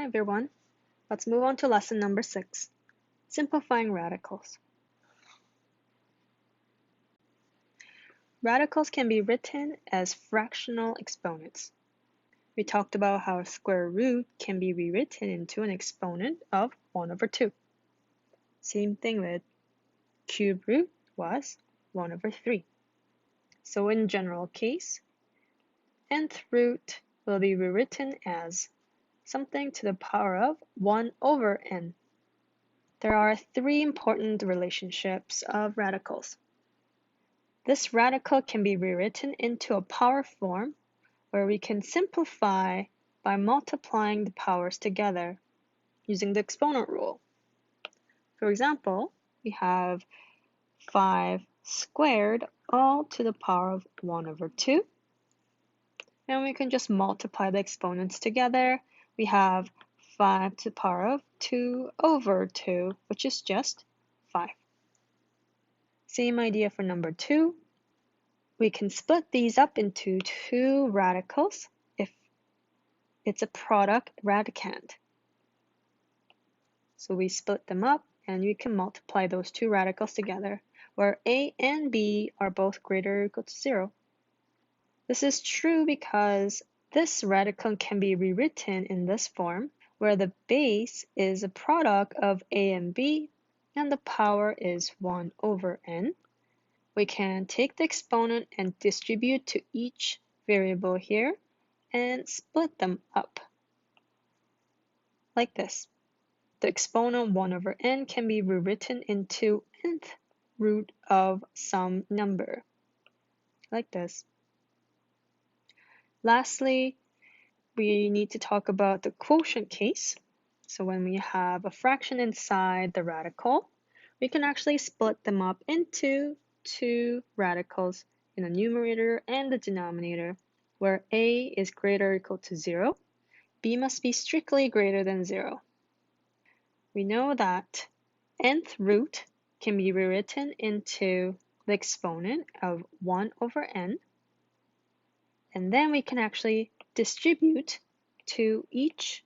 everyone. Let's move on to lesson number 6, simplifying radicals. Radicals can be written as fractional exponents. We talked about how a square root can be rewritten into an exponent of 1 over 2. Same thing with cube root was 1 over 3. So in general case, nth root will be rewritten as something to the power of 1 over n. There are 3 important relationships of radicals. This radical can be rewritten into a power form where we can simplify by multiplying the powers together using the exponent rule. For example, we have 5 squared all to the power of 1 over 2. And we can just multiply the exponents together. We have 5 to the power of 2 over 2, which is just 5. Same idea for number 2. We can split these up into 2 radicals if it's a product radicand. So we split them up and you can multiply those 2 radicals together, where a and b are both greater or equal to 0. This is true because this radical can be rewritten in this form, where the base is a product of a and b and the power is 1 over n. We can take the exponent and distribute to each variable here and split them up like this. The exponent 1 over n can be rewritten into nth root of some number like this. Lastly, we need to talk about the quotient case. So when we have a fraction inside the radical, we can actually split them up into 2 radicals in the numerator and the denominator, where a is greater or equal to 0, b must be strictly greater than 0. We know that nth root can be rewritten into the exponent of 1 over n, and then we can actually distribute to each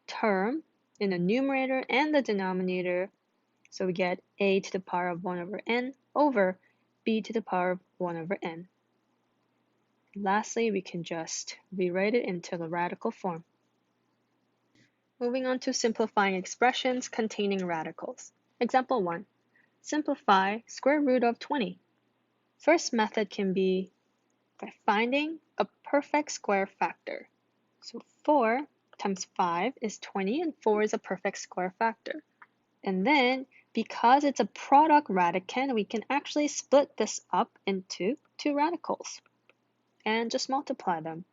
term in the numerator and the denominator. So we get a to the power of 1 over n over b to the power of 1 over n. Lastly, we can just rewrite it into the radical form. Moving on to simplifying expressions containing radicals. Example 1. Simplify square root of 20. First method can be by finding a perfect square factor. So 4 times 5 is 20, and 4 is a perfect square factor. And then, because it's a product radicand, we can actually split this up into 2 radicals and just multiply them.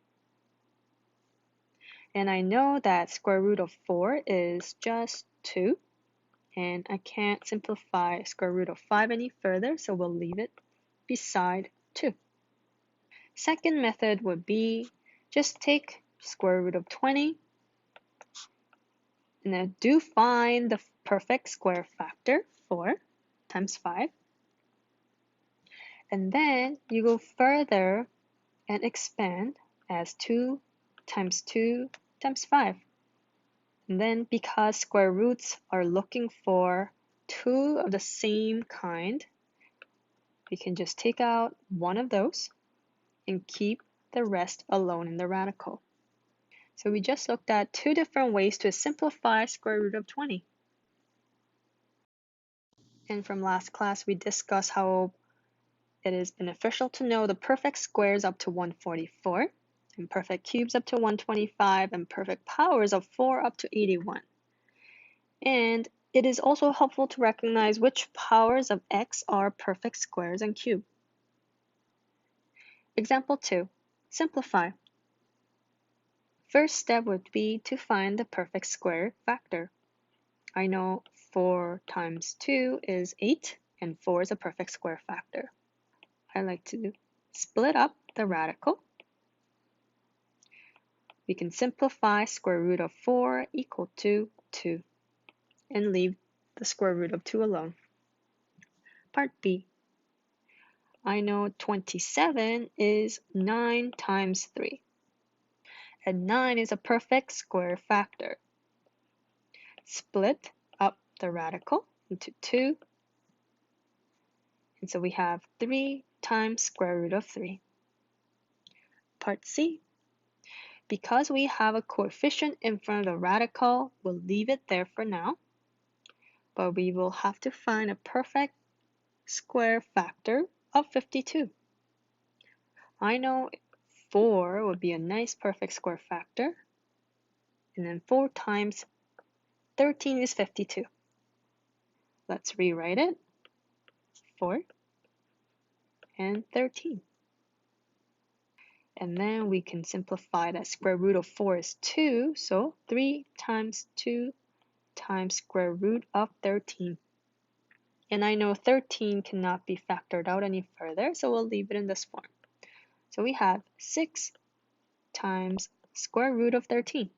And I know that square root of 4 is just 2, and I can't simplify square root of 5 any further, so we'll leave it beside 2. Second method would be just take square root of 20, and then do find the perfect square factor, 4 times 5. And then you go further and expand as 2 times 2 times 5. And then because square roots are looking for 2 of the same kind, we can just take out one of those and keep the rest alone in the radical. So we just looked at 2 different ways to simplify square root of 20. And from last class, we discussed how it is beneficial to know the perfect squares up to 144, and perfect cubes up to 125, and perfect powers of 4 up to 81. And it is also helpful to recognize which powers of x are perfect squares and cube. Example 2. Simplify. First step would be to find the perfect square factor. I know 4 times 2 is 8, and 4 is a perfect square factor. I like to split up the radical. We can simplify square root of 4 equal to 2 and leave the square root of 2 alone. Part B. I know 27 is 9 times 3. and 9 is a perfect square factor. Split up the radical into 2, and so we have 3 times square root of 3. Part C. Because we have a coefficient in front of the radical, we'll leave it there for now, but we will have to find a perfect square factor of 52. I know 4 would be a nice perfect square factor, and then 4 times 13 is 52. Let's rewrite it. 4 and 13. And then we can simplify that. Square root of 4 is 2, so 3 times 2 times square root of 13. And I know 13 cannot be factored out any further, so we'll leave it in this form. So we have 6 times square root of 13.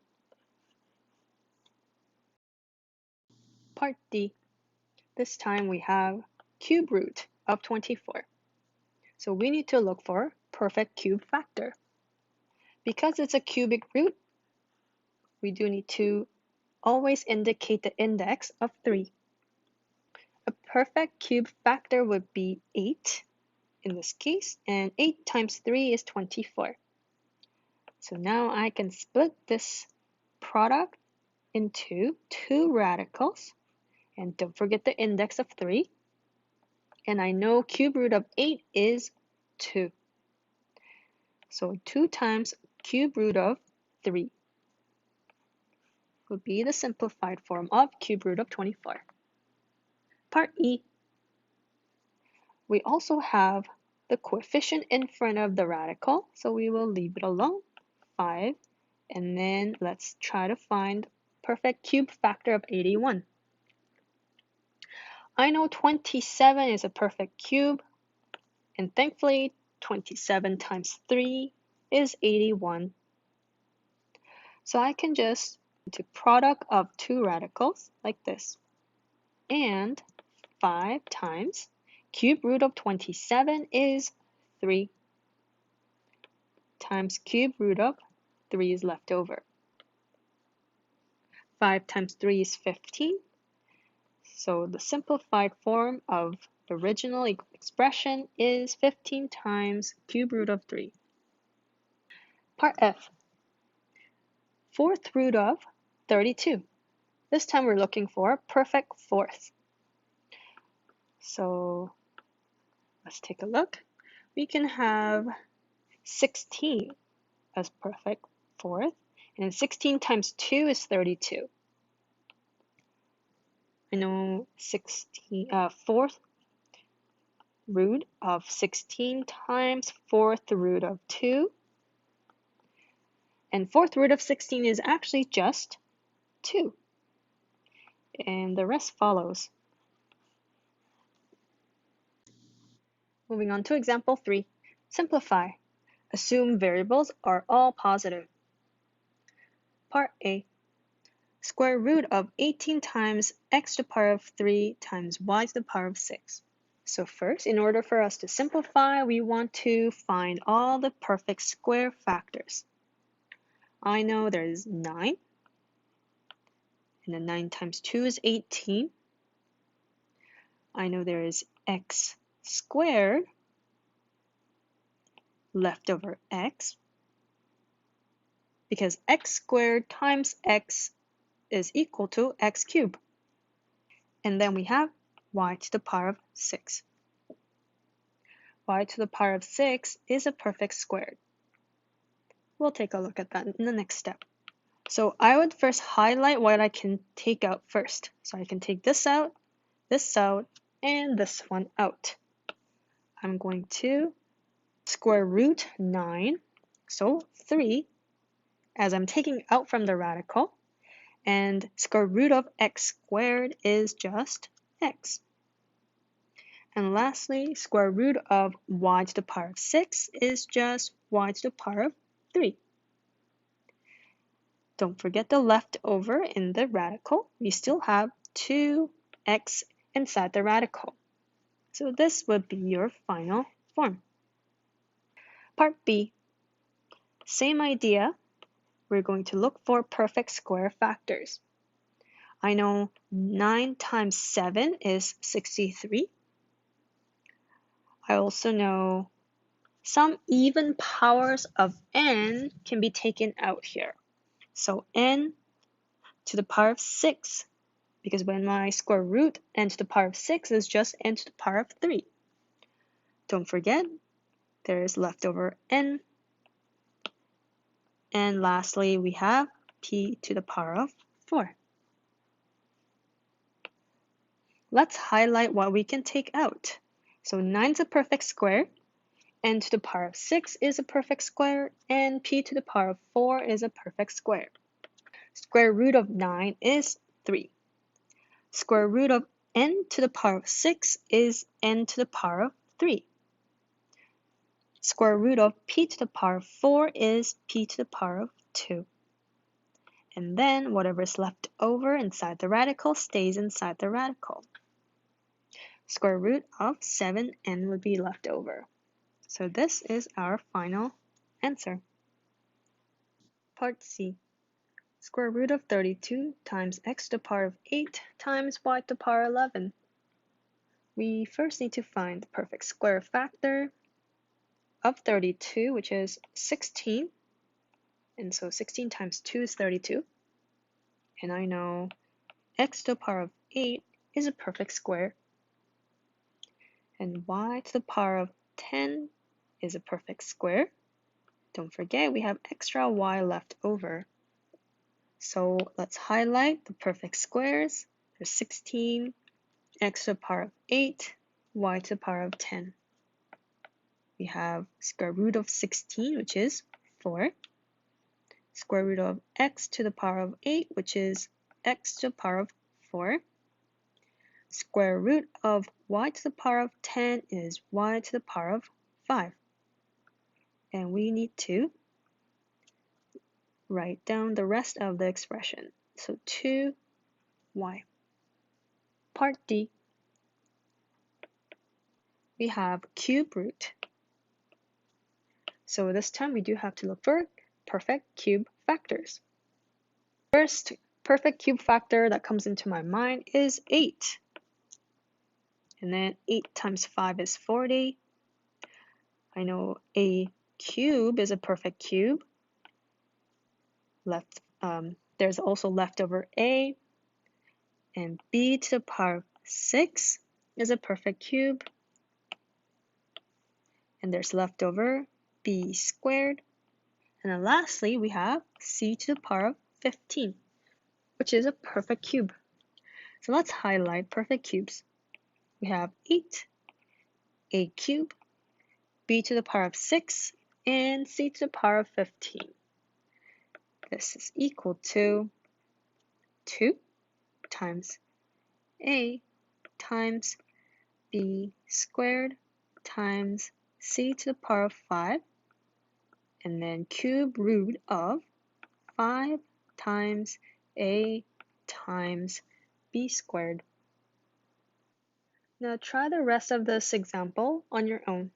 Part D. This time we have cube root of 24. So we need to look for perfect cube factor. Because it's a cubic root, we do need to always indicate the index of 3. A perfect cube factor would be 8 in this case, and 8 times 3 is 24. So now I can split this product into 2 radicals, and don't forget the index of 3. And I know cube root of 8 is 2. So 2 times cube root of 3 would be the simplified form of cube root of 24. Part E. We also have the coefficient in front of the radical, so we will leave it alone, 5, and then let's try to find perfect cube factor of 81. I know 27 is a perfect cube, and thankfully 27 times 3 is 81. So I can just do product of 2 radicals like this, and 5 times cube root of 27 is 3 times cube root of 3 is left over. 5 times 3 is 15. So the simplified form of the original expression is 15 times cube root of 3. Part F. Fourth root of 32. This time we're looking for perfect fourth. So let's take a look. We can have 16 as perfect fourth, and then 16 times 2 is 32. I know fourth root of 16 times fourth root of 2. And fourth root of 16 is actually just 2. And the rest follows. Moving on to example 3. Simplify. Assume variables are all positive. Part A. Square root of 18 times x to the power of 3 times y to the power of 6. So first, in order for us to simplify, we want to find all the perfect square factors. I know there's 9, and then 9 times 2 is 18. I know there is x squared left over x, because x squared times x is equal to x cubed. And then we have y to the power of 6. Y to the power of 6 is a perfect squared. We'll take a look at that in the next step. So I would first highlight what I can take out first. So I can take this out, and this one out. I'm going to square root 9, so 3, as I'm taking out from the radical, and square root of x squared is just x. And lastly, square root of y to the power of 6 is just y to the power of 3. Don't forget the leftover in the radical. We still have 2x inside the radical. So this would be your final form. Part B. Same idea, we're going to look for perfect square factors. I know 9 times 7 is 63. I also know some even powers of n can be taken out here. So n to the power of 6, because when my square root n to the power of 6 is just n to the power of 3. Don't forget, there is leftover n. And lastly, we have p to the power of 4. Let's highlight what we can take out. So 9 is a perfect square, n to the power of 6 is a perfect square, and p to the power of 4 is a perfect square. Square root of 9 is 3. Square root of n to the power of 6 is n to the power of 3. Square root of p to the power of 4 is p to the power of 2. And then whatever is left over inside the radical stays inside the radical. Square root of 7n would be left over. So this is our final answer. Part C. Square root of 32 times x to the power of 8 times y to the power 11. We first need to find the perfect square factor of 32, which is 16. And so 16 times 2 is 32. And I know x to the power of 8 is a perfect square. And y to the power of 10 is a perfect square. Don't forget, we have extra y left over. So let's highlight the perfect squares. There's 16, x to the power of 8, y to the power of 10. We have square root of 16, which is 4. Square root of x to the power of 8, which is x to the power of 4. Square root of y to the power of 10 is y to the power of 5. And we need to write down the rest of the expression. So 2y. Part D. We have cube root. So this time we do have to look for perfect cube factors. First perfect cube factor that comes into my mind is 8. And then 8 times 5 is 40. I know a cube is a perfect cube. There's also leftover a, and b to the power of 6 is a perfect cube. And there's leftover b squared. And then lastly, we have c to the power of 15, which is a perfect cube. So let's highlight perfect cubes. We have 8, a cube, b to the power of 6, and c to the power of 15. This is equal to 2 times a times b squared times c to the power of 5, and then cube root of 5 times a times b squared. Now try the rest of this example on your own.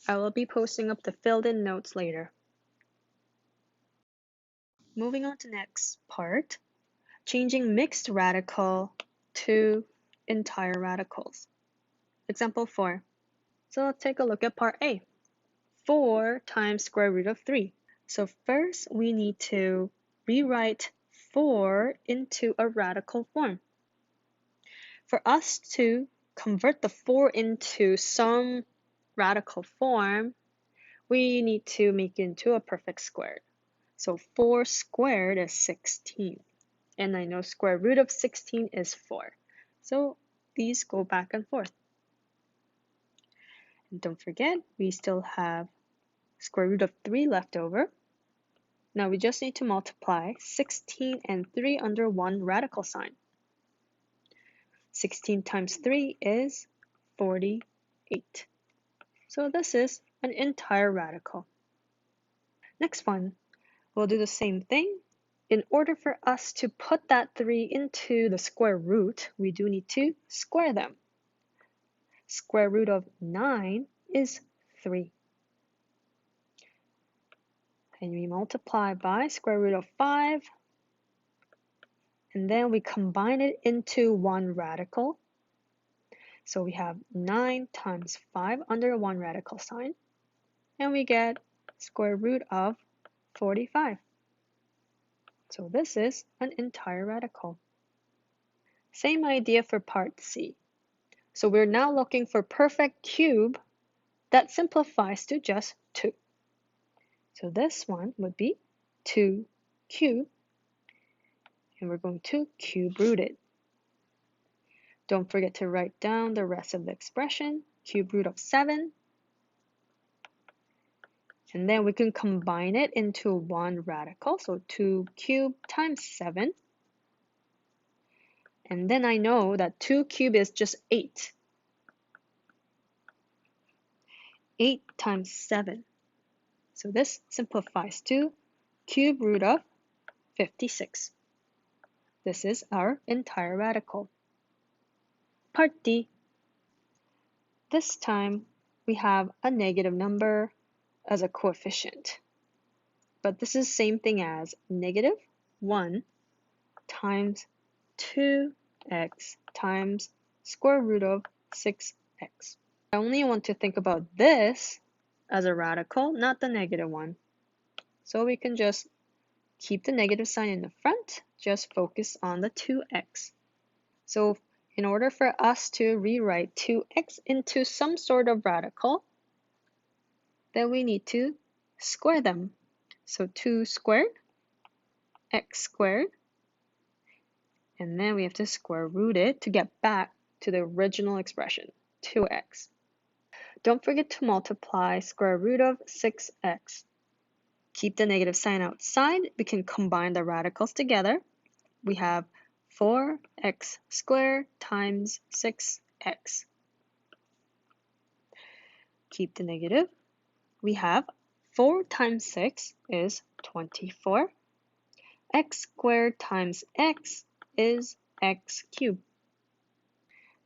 I will be posting up the filled-in notes later. Moving on to the next part, changing mixed radical to entire radicals. Example 4. So let's take a look at part A. 4 times square root of 3. So first we need to rewrite 4 into a radical form. For us to convert the 4 into some radical form, we need to make it into a perfect square. So 4 squared is 16. And I know square root of 16 is 4. So these go back and forth. And don't forget, we still have square root of 3 left over. Now we just need to multiply 16 and 3 under one radical sign. 16 times 3 is 48. So this is an entire radical. Next one, we'll do the same thing. In order for us to put that 3 into the square root, we do need to square them. Square root of 9 is 3. and we multiply by square root of 5, and then we combine it into one radical. So we have 9 times 5 under one radical sign, and we get square root of 45. So this is an entire radical. Same idea for part C. So we're now looking for perfect cube that simplifies to just 2. So this one would be 2 cubed, and we're going to cube root it. Don't forget to write down the rest of the expression, cube root of 7, and then we can combine it into one radical, so 2 cubed times 7. And then I know that 2 cubed is just 8. 8 times 7. So this simplifies to cube root of 56. This is our entire radical. Part D. This time we have a negative number as a coefficient. But this is the same thing as negative 1 times 2x times square root of 6x. I only want to think about this as a radical, not the negative one. So we can just keep the negative sign in the front, just focus on the 2x. So in order for us to rewrite 2x into some sort of radical, then we need to square them. So 2 squared, x squared, and then we have to square root it to get back to the original expression, 2x. Don't forget to multiply square root of 6x. Keep the negative sign outside. We can combine the radicals together. We have 4x squared times 6x. Keep the negative. We have 4 times 6 is 24. X squared times x is x cubed.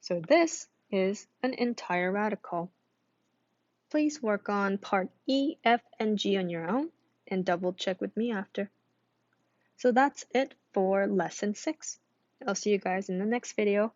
So this is an entire radical. Please work on part E, F, and G on your own and double check with me after. So that's it for lesson 6. I'll see you guys in the next video.